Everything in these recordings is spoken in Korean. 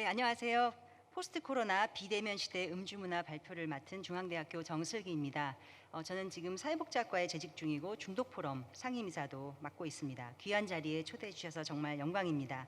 안녕하세요. 포스트 코로나 비대면 시대 음주문화 발표를 맡은 중앙대학교 정슬기입니다. 저는 지금 사회복지학과에 재직 중이고 중독포럼 상임이사도 맡고 있습니다. 귀한 자리에 초대해 주셔서 정말 영광입니다.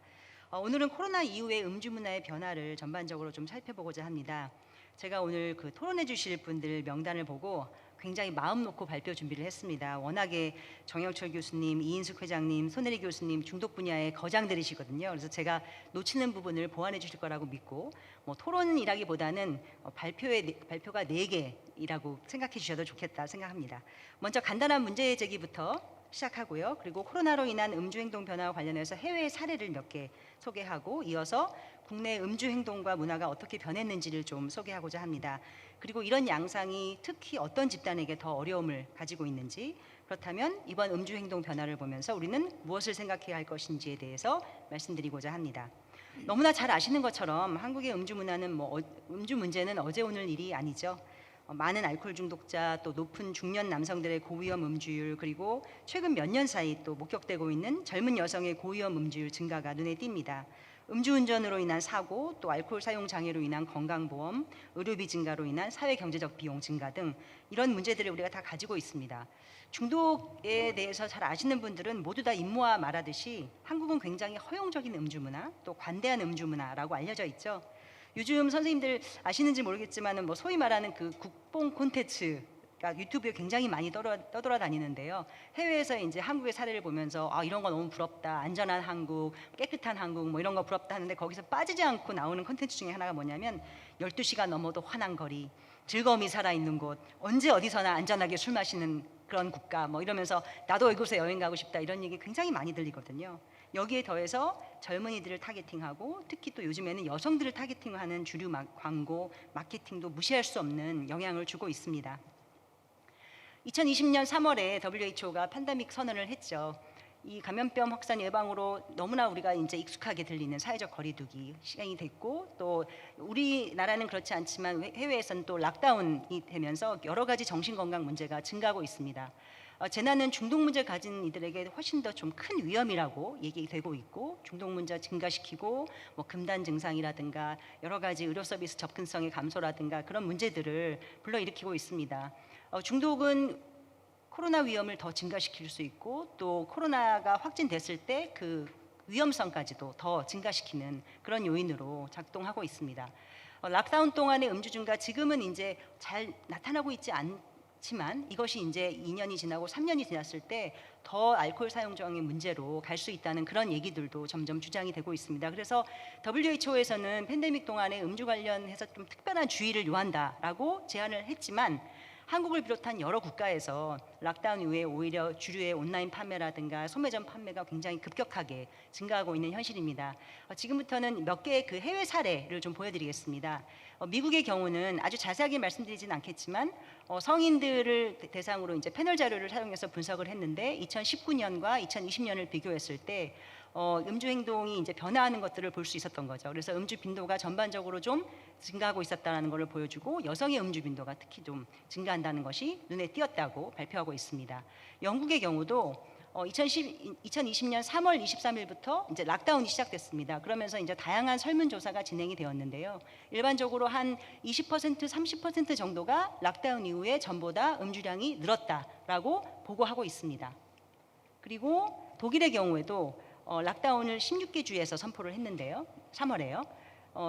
오늘은 코로나 이후의 음주문화의 변화를 전반적으로 좀 살펴보고자 합니다. 제가 오늘 그 토론해 주실 분들 명단을 보고 굉장히 마음 놓고 발표 준비를 했습니다. 워낙에 정영철 교수님, 이인숙 회장님, 손혜리 교수님 중독 분야의 거장들이시거든요. 그래서 제가 놓치는 부분을 보완해 주실 거라고 믿고 토론이라기보다는 발표가 4개이라고 생각해 주셔도 좋겠다 생각합니다. 먼저 간단한 문제 제기부터 시작하고요. 그리고 코로나로 인한 음주 행동 변화와 관련해서 해외 사례를 몇 개 소개하고 이어서 국내 음주 행동과 문화가 어떻게 변했는지를 좀 소개하고자 합니다. 그리고 이런 양상이 특히 어떤 집단에게 더 어려움을 가지고 있는지, 그렇다면 이번 음주 행동 변화를 보면서 우리는 무엇을 생각해야 할 것인지에 대해서 말씀드리고자 합니다. 너무나 잘 아시는 것처럼 한국의 음주 문화는 음주 문제는 어제 오늘 일이 아니죠. 많은 알코올 중독자, 또 높은 중년 남성들의 고위험 음주율, 그리고 최근 몇 년 사이 또 목격되고 있는 젊은 여성의 고위험 음주율 증가가 눈에 띕니다. 음주운전으로 인한 사고, 또 알코올 사용 장애로 인한 건강보험, 의료비 증가로 인한 사회경제적 비용 증가 등 이런 문제들을 우리가 다 가지고 있습니다. 중독에 대해서 잘 아시는 분들은 모두 다 임모아 말하듯이 한국은 굉장히 허용적인 음주문화, 또 관대한 음주문화라고 알려져 있죠. 요즘 선생님들 아시는지 모르겠지만 소위 말하는 그 국뽕 콘텐츠가 유튜브에 굉장히 많이 떠돌아다니는데요. 해외에서 이제 한국의 사례를 보면서 이런 거 너무 부럽다, 안전한 한국, 깨끗한 한국 이런 거 부럽다 하는데 거기서 빠지지 않고 나오는 콘텐츠 중에 하나가 뭐냐면 12시가 넘어도 환한 거리, 즐거움이 살아있는 곳, 언제 어디서나 안전하게 술 마시는 그런 국가 이러면서 나도 이곳에 여행 가고 싶다 이런 얘기 굉장히 많이 들리거든요. 여기에 더해서 젊은이들을 타겟팅하고 특히 또 요즘에는 여성들을 타겟팅하는 주류 광고, 마케팅도 무시할 수 없는 영향을 주고 있습니다. 2020년 3월에 WHO가 팬데믹 선언을 했죠. 이 감염병 확산 예방으로 너무나 우리가 이제 익숙하게 들리는 사회적 거리두기 시행이 됐고, 또 우리나라는 그렇지 않지만 해외에서는 또 락다운이 되면서 여러 가지 정신건강 문제가 증가하고 있습니다. 재난은 중독 문제 가진 이들에게 훨씬 더 좀 큰 위험이라고 얘기되고 있고, 중독 문제 증가시키고 금단 증상이라든가 여러 가지 의료 서비스 접근성의 감소라든가 그런 문제들을 불러일으키고 있습니다. 중독은 코로나 위험을 더 증가시킬 수 있고, 또 코로나가 확진됐을 때 그 위험성까지도 더 증가시키는 그런 요인으로 작동하고 있습니다. 락다운 동안의 음주 증가 지금은 이제 잘 나타나고 있지 않지만 이것이 이제 2년이 지나고 3년이 지났을 때 더 알코올 사용량의 문제로 갈 수 있다는 그런 얘기들도 점점 주장이 되고 있습니다. 그래서 WHO에서는 팬데믹 동안에 음주 관련해서 좀 특별한 주의를 요한다라고 제안을 했지만 한국을 비롯한 여러 국가에서 락다운 이후에 오히려 주류의 온라인 판매라든가 소매점 판매가 굉장히 급격하게 증가하고 있는 현실입니다. 지금부터는 몇 개의 그 해외 사례를 좀 보여드리겠습니다. 미국의 경우는 아주 자세하게 말씀드리진 않겠지만 성인들을 대상으로 이제 패널 자료를 사용해서 분석을 했는데 2019년과 2020년을 비교했을 때 음주 행동이 이제 변화하는 것들을 볼 수 있었던 거죠. 그래서 음주 빈도가 전반적으로 좀 증가하고 있었다는 것을 보여주고 여성의 음주 빈도가 특히 좀 증가한다는 것이 눈에 띄었다고 발표하고 있습니다. 영국의 경우도 2020년 3월 23일부터 이제 락다운이 시작됐습니다. 그러면서 이제 다양한 설문조사가 진행이 되었는데요. 일반적으로 한 20%, 30% 정도가 락다운 이후에 전보다 음주량이 늘었다라고 보고하고 있습니다. 그리고 독일의 경우에도 락다운을 16개 주에서 선포를 했는데요. 3월에요.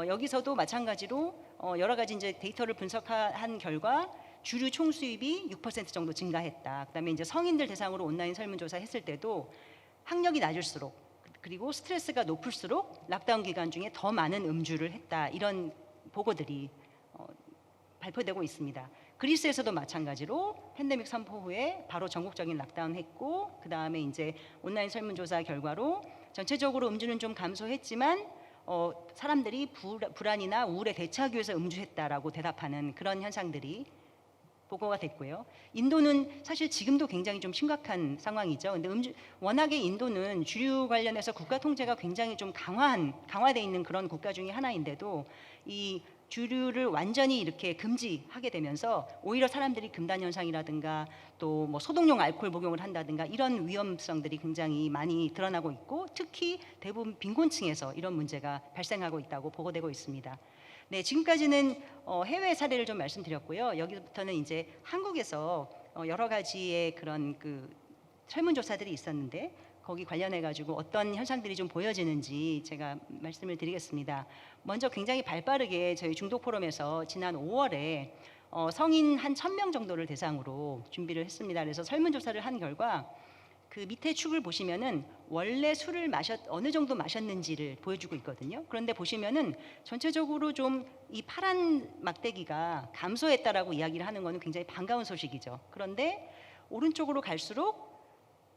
여기서도 마찬가지로 여러 가지 이제 데이터를 분석한 결과 주류 총 수입이 6% 정도 증가했다. 그다음에 이제 성인들 대상으로 온라인 설문조사 했을 때도 학력이 낮을수록 그리고 스트레스가 높을수록 락다운 기간 중에 더 많은 음주를 했다. 이런 보고들이 발표되고 있습니다. 그리스에서도 마찬가지로 팬데믹 선포 후에 바로 전국적인 락다운 했고, 그 다음에 이제 온라인 설문조사 결과로 전체적으로 음주는 좀 감소했지만 사람들이 불안이나 우울에 대처하기 위해서 음주했다라고 대답하는 그런 현상들이 보고가 됐고요. 인도는 사실 지금도 굉장히 좀 심각한 상황이죠. 근데 워낙에 인도는 주류 관련해서 국가 통제가 굉장히 좀 강화되어 있는 그런 국가 중에 하나인데도 이 주류를 완전히 이렇게 금지하게 되면서 오히려 사람들이 금단 현상이라든가 또 뭐 소독용 알코올 복용을 한다든가 이런 위험성들이 굉장히 많이 드러나고 있고, 특히 대부분 빈곤층에서 이런 문제가 발생하고 있다고 보고되고 있습니다. 네, 지금까지는 해외 사례를 좀 말씀드렸고요. 여기부터는 이제 한국에서 여러 가지의 그런 그 설문조사들이 있었는데 거기 관련해 가지고 어떤 현상들이 좀 보여지는지 제가 말씀을 드리겠습니다. 먼저 굉장히 발빠르게 저희 중독 포럼에서 지난 5월에 성인 한 1,000명 정도를 대상으로 준비를 했습니다. 그래서 설문조사를 한 결과 그 밑에 축을 보시면은 원래 술을 어느 정도 마셨는지를 보여주고 있거든요. 그런데 보시면은 전체적으로 좀 이 파란 막대기가 감소했다라고 이야기를 하는 것은 굉장히 반가운 소식이죠. 그런데 오른쪽으로 갈수록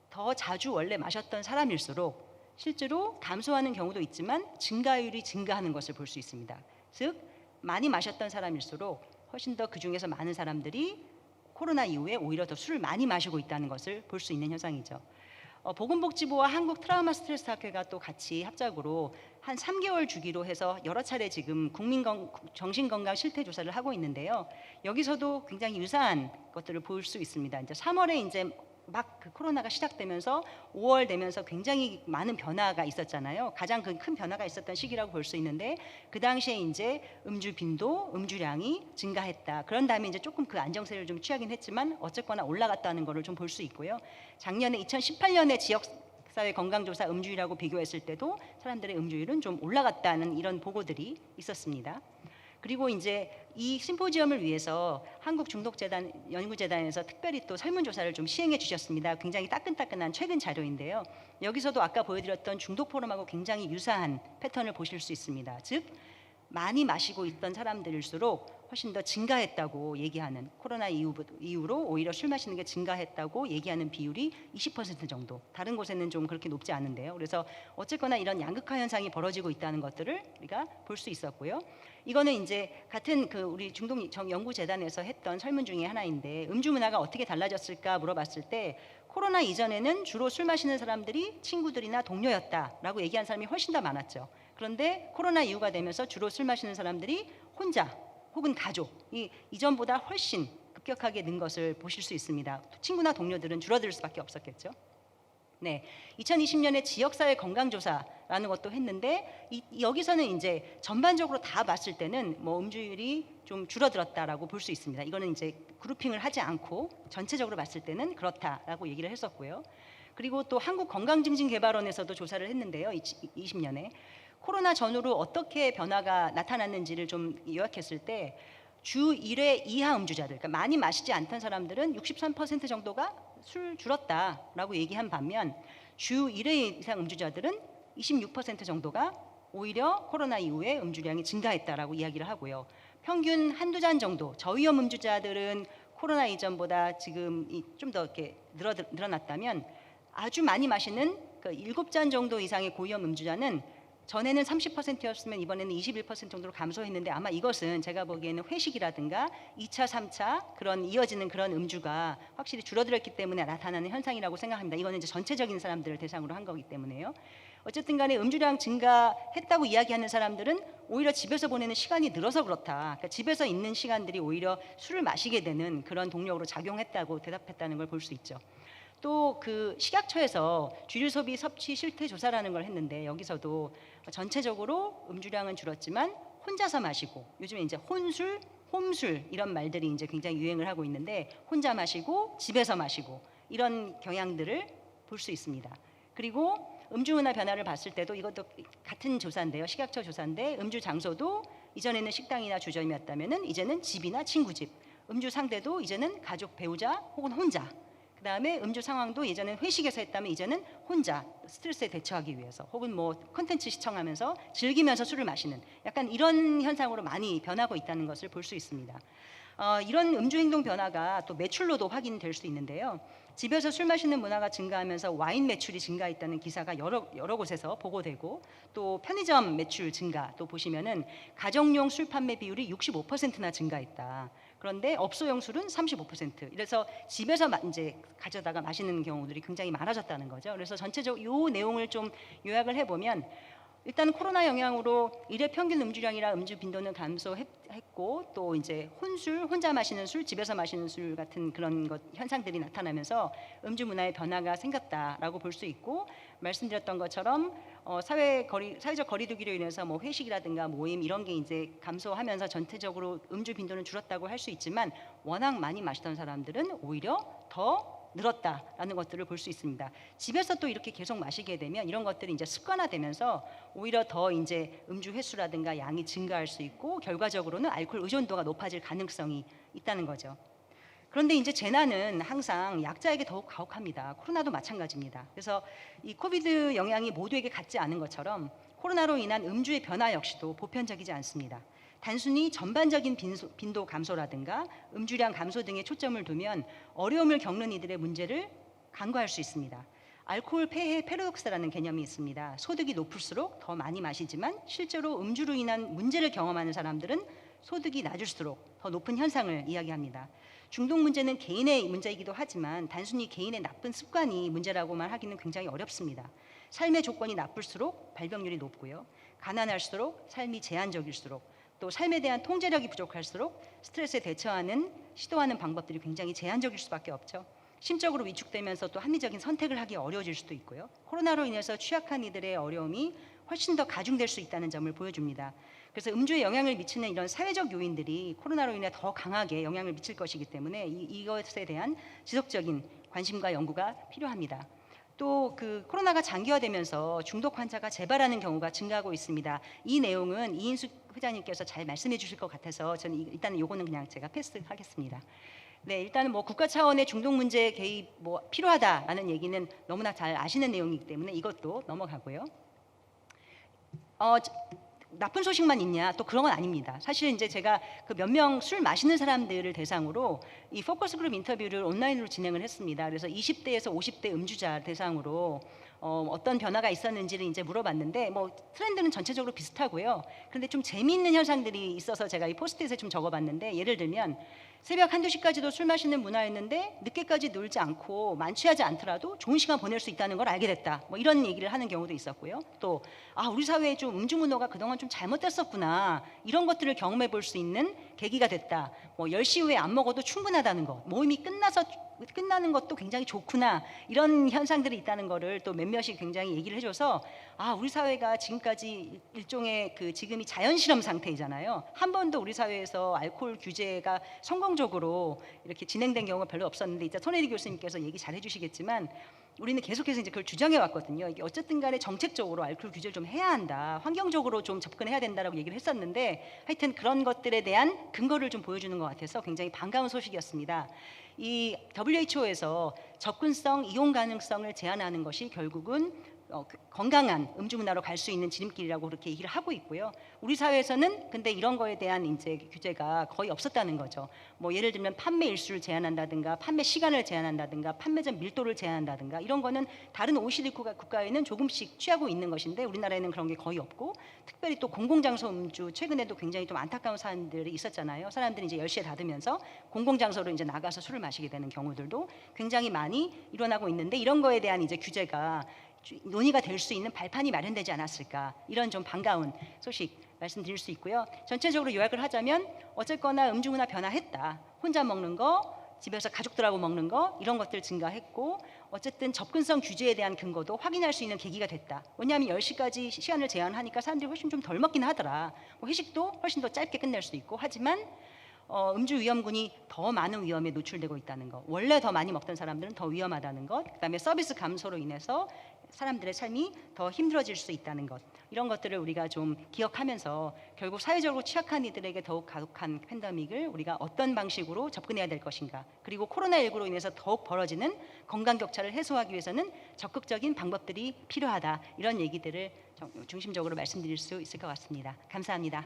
더 자주 원래 마셨던 사람일수록 실제로 감소하는 경우도 있지만 증가율이 증가하는 것을 볼 수 있습니다. 즉 많이 마셨던 사람일수록 훨씬 더 그중에서 많은 사람들이 코로나 이후에 오히려 더 술을 많이 마시고 있다는 것을 볼 수 있는 현상이죠. 보건복지부와 한국 트라우마 스트레스 학회가 또 같이 합작으로 한 3개월 주기로 해서 여러 차례 지금 정신건강 실태 조사를 하고 있는데요. 여기서도 굉장히 유사한 것들을 볼 수 있습니다. 이제 3월에 이제 막 그 코로나가 시작되면서 5월 되면서 굉장히 많은 변화가 있었잖아요. 가장 큰 변화가 있었던 시기라고 볼 수 있는데 그 당시에 이제 음주 빈도, 음주량이 증가했다. 그런 다음에 이제 조금 그 안정세를 좀 취하긴 했지만 어쨌거나 올라갔다는 것을 좀 볼 수 있고요. 작년에 2018년에 지역사회 건강조사 음주율하고 비교했을 때도 사람들의 음주율은 좀 올라갔다는 이런 보고들이 있었습니다. 그리고 이제 이 심포지엄을 위해서 한국중독재단 연구재단에서 특별히 또 설문조사를 좀 시행해 주셨습니다. 굉장히 따끈따끈한 최근 자료인데요. 여기서도 아까 보여드렸던 중독 포럼하고 굉장히 유사한 패턴을 보실 수 있습니다. 즉 많이 마시고 있던 사람들일수록 훨씬 더 증가했다고 얘기하는, 코로나 이후로 오히려 술 마시는 게 증가했다고 얘기하는 비율이 20% 정도, 다른 곳에는 좀 그렇게 높지 않은데요. 그래서 어쨌거나 이런 양극화 현상이 벌어지고 있다는 것들을 우리가 볼 수 있었고요. 이거는 이제 같은 그 우리 중독연구재단에서 했던 설문 중에 하나인데, 음주 문화가 어떻게 달라졌을까 물어봤을 때 코로나 이전에는 주로 술 마시는 사람들이 친구들이나 동료였다라고 얘기한 사람이 훨씬 더 많았죠. 그런데 코로나 이후가 되면서 주로 술 마시는 사람들이 혼자 혹은 가족이 이전보다 훨씬 급격하게 는 것을 보실 수 있습니다. 친구나 동료들은 줄어들 수밖에 없었겠죠. 네, 2020년에 지역사회 건강조사라는 것도 했는데 여기서는 이제 전반적으로 다 봤을 때는 뭐 음주율이 좀 줄어들었다라고 볼 수 있습니다. 이거는 이제 그룹핑을 하지 않고 전체적으로 봤을 때는 그렇다라고 얘기를 했었고요. 그리고 또 한국건강증진개발원에서도 조사를 했는데요. 20년에 코로나 전후로 어떻게 변화가 나타났는지를 좀 요약했을 때 주 1회 이하 음주자들, 그러니까 많이 마시지 않던 사람들은 63% 정도가 술 줄었다라고 얘기한 반면 주 1회 이상 음주자들은 26% 정도가 오히려 코로나 이후에 음주량이 증가했다라고 이야기를 하고요. 평균 한두 잔 정도, 저위험 음주자들은 코로나 이전보다 지금 좀 더 이렇게 늘어났다면 아주 많이 마시는 그 7잔 정도 이상의 고위험 음주자는 전에는 30%였으면 이번에는 21% 정도로 감소했는데, 아마 이것은 제가 보기에는 회식이라든가 2차, 3차 그런 이어지는 그런 음주가 확실히 줄어들었기 때문에 나타나는 현상이라고 생각합니다. 이거는 이제 전체적인 사람들을 대상으로 한 거기 때문에요. 어쨌든 간에 음주량 증가했다고 이야기하는 사람들은 오히려 집에서 보내는 시간이 늘어서 그렇다. 그러니까 집에서 있는 시간들이 오히려 술을 마시게 되는 그런 동력으로 작용했다고 대답했다는 걸 볼 수 있죠. 또 그 식약처에서 주류 소비 섭취 실태 조사라는 걸 했는데 여기서도 전체적으로 음주량은 줄었지만 혼자서 마시고, 요즘에 이제 혼술, 홈술 이런 말들이 이제 굉장히 유행을 하고 있는데 혼자 마시고 집에서 마시고 이런 경향들을 볼 수 있습니다. 그리고 음주 문화 변화를 봤을 때도 이것도 같은 조사인데요. 식약처 조사인데 음주 장소도 이전에는 식당이나 주점이었다면은 이제는 집이나 친구 집, 음주 상대도 이제는 가족, 배우자 혹은 혼자, 그다음에 음주 상황도 예전엔 회식에서 했다면 이제는 혼자 스트레스에 대처하기 위해서 혹은 뭐 콘텐츠 시청하면서 즐기면서 술을 마시는 약간 이런 현상으로 많이 변하고 있다는 것을 볼 수 있습니다. 이런 음주 행동 변화가 또 매출로도 확인될 수 있는데요. 집에서 술 마시는 문화가 증가하면서 와인 매출이 증가했다는 기사가 여러 곳에서 보고되고, 또 편의점 매출 증가 또 보시면은 가정용 술 판매 비율이 65%나 증가했다. 그런데 업소용 술은 35%. 이래서 집에서 이제 가져다가 마시는 경우들이 굉장히 많아졌다는 거죠. 그래서 전체적으로 이 내용을 좀 요약을 해보면 일단 코로나 영향으로 일회 평균 음주량이랑 음주 빈도는 감소했고 또 이제 혼술, 혼자 마시는 술, 집에서 마시는 술 같은 그런 현상들이 나타나면서 음주 문화의 변화가 생겼다라고 볼 수 있고, 말씀드렸던 것처럼 사회적 거리두기로 인해서 뭐 회식이라든가 모임 이런 게 이제 감소하면서 전체적으로 음주 빈도는 줄었다고 할 수 있지만, 워낙 많이 마시던 사람들은 오히려 더 늘었다라는 것들을 볼 수 있습니다. 집에서 또 이렇게 계속 마시게 되면 이런 것들이 이제 습관화되면서 오히려 더 이제 음주 횟수라든가 양이 증가할 수 있고, 결과적으로는 알코올 의존도가 높아질 가능성이 있다는 거죠. 그런데 이제 재난은 항상 약자에게 더욱 가혹합니다. 코로나도 마찬가지입니다. 그래서 이 코비드 영향이 모두에게 같지 않은 것처럼 코로나로 인한 음주의 변화 역시도 보편적이지 않습니다. 단순히 전반적인 빈도 감소라든가 음주량 감소 등에 초점을 두면 어려움을 겪는 이들의 문제를 간과할 수 있습니다. 알코올 폐해 패러독스라는 개념이 있습니다. 소득이 높을수록 더 많이 마시지만 실제로 음주로 인한 문제를 경험하는 사람들은 소득이 낮을수록 더 높은 현상을 이야기합니다. 중독 문제는 개인의 문제이기도 하지만 단순히 개인의 나쁜 습관이 문제라고만 하기는 굉장히 어렵습니다. 삶의 조건이 나쁠수록 발병률이 높고요. 가난할수록 삶이 제한적일수록, 또 삶에 대한 통제력이 부족할수록 스트레스에 대처하는 시도하는 방법들이 굉장히 제한적일 수밖에 없죠. 심적으로 위축되면서 또 합리적인 선택을 하기 어려워질 수도 있고요. 코로나로 인해서 취약한 이들의 어려움이 훨씬 더 가중될 수 있다는 점을 보여줍니다. 그래서 음주에 영향을 미치는 이런 사회적 요인들이 코로나로 인해 더 강하게 영향을 미칠 것이기 때문에 이것에 대한 지속적인 관심과 연구가 필요합니다. 또 그 코로나가 장기화되면서 중독 환자가 재발하는 경우가 증가하고 있습니다. 이 내용은 이인숙 회장님께서 잘 말씀해 주실 것 같아서 저는 일단은 요거는 그냥 제가 패스하겠습니다. 네, 일단은 뭐 국가 차원의 중독 문제 개입 뭐 필요하다라는 얘기는 너무나 잘 아시는 내용이기 때문에 이것도 넘어가고요. 나쁜 소식만 있냐? 또 그런 건 아닙니다. 사실 이제 제가 그 몇 명 술 마시는 사람들을 대상으로 이 포커스 그룹 인터뷰를 온라인으로 진행을 했습니다. 그래서 20대에서 50대 음주자 대상으로 어떤 변화가 있었는지를 이제 물어봤는데, 뭐 트렌드는 전체적으로 비슷하고요. 그런데 좀 재미있는 현상들이 있어서 제가 이 포스트잇에 좀 적어봤는데, 예를 들면 새벽 1~2시까지도 술 마시는 문화였는데 늦게까지 놀지 않고 만취하지 않더라도 좋은 시간 보낼 수 있다는 걸 알게 됐다. 뭐 이런 얘기를 하는 경우도 있었고요. 또 우리 사회에 좀 음주 문화가 그동안 좀 잘못됐었구나. 이런 것들을 경험해 볼 수 있는 계기가 됐다. 뭐 10시 후에 안 먹어도 충분하다는 것. 모임이 끝나는 것도 굉장히 좋구나. 이런 현상들이 있다는 거를 또 몇몇이 굉장히 얘기를 해줘서 우리 사회가 지금까지 일종의 지금이 자연실험 상태이잖아요. 한 번도 우리 사회에서 알코올 규제가 성공적으로 이렇게 진행된 경우가 별로 없었는데, 이제 손혜리 교수님께서 얘기 잘 해주시겠지만 우리는 계속해서 이제 그걸 주장해 왔거든요. 이게 어쨌든 간에 정책적으로 알코올 규제를 좀 해야 한다, 환경적으로 좀 접근해야 된다라고 얘기를 했었는데, 하여튼 그런 것들에 대한 근거를 좀 보여주는 것 같아서 굉장히 반가운 소식이었습니다. 이 WHO에서 접근성, 이용 가능성을 제한하는 것이 결국은 건강한 음주 문화로 갈 수 있는 지름길이라고 그렇게 얘기를 하고 있고요. 우리 사회에서는 근데 이런 거에 대한 이제 규제가 거의 없었다는 거죠. 뭐 예를 들면 판매 일수를 제한한다든가, 판매 시간을 제한한다든가, 판매점 밀도를 제한한다든가, 이런 거는 다른 OECD 국가에는 조금씩 취하고 있는 것인데 우리나라에는 그런 게 거의 없고, 특별히 또 공공장소 음주, 최근에도 굉장히 좀 안타까운 사안들이 있었잖아요. 사람들이 이제 10시에 닫으면서 공공장소로 이제 나가서 술을 마시게 되는 경우들도 굉장히 많이 일어나고 있는데, 이런 거에 대한 이제 규제가 논의가 될 수 있는 발판이 마련되지 않았을까, 이런 좀 반가운 소식 말씀드릴 수 있고요. 전체적으로 요약을 하자면 어쨌거나 음주 문화 변화했다. 혼자 먹는 거, 집에서 가족들하고 먹는 거, 이런 것들 증가했고, 어쨌든 접근성 규제에 대한 근거도 확인할 수 있는 계기가 됐다. 왜냐하면 10시까지 시간을 제한하니까 사람들이 훨씬 좀 덜 먹긴 하더라. 뭐 회식도 훨씬 더 짧게 끝낼 수 있고, 하지만 음주 위험군이 더 많은 위험에 노출되고 있다는 것, 원래 더 많이 먹던 사람들은 더 위험하다는 것, 그다음에 서비스 감소로 인해서 사람들의 삶이 더 힘들어질 수 있다는 것, 이런 것들을 우리가 좀 기억하면서 결국 사회적으로 취약한 이들에게 더욱 가혹한 팬데믹을 우리가 어떤 방식으로 접근해야 될 것인가, 그리고 코로나19로 인해서 더욱 벌어지는 건강 격차를 해소하기 위해서는 적극적인 방법들이 필요하다, 이런 얘기들을 중심적으로 말씀드릴 수 있을 것 같습니다. 감사합니다.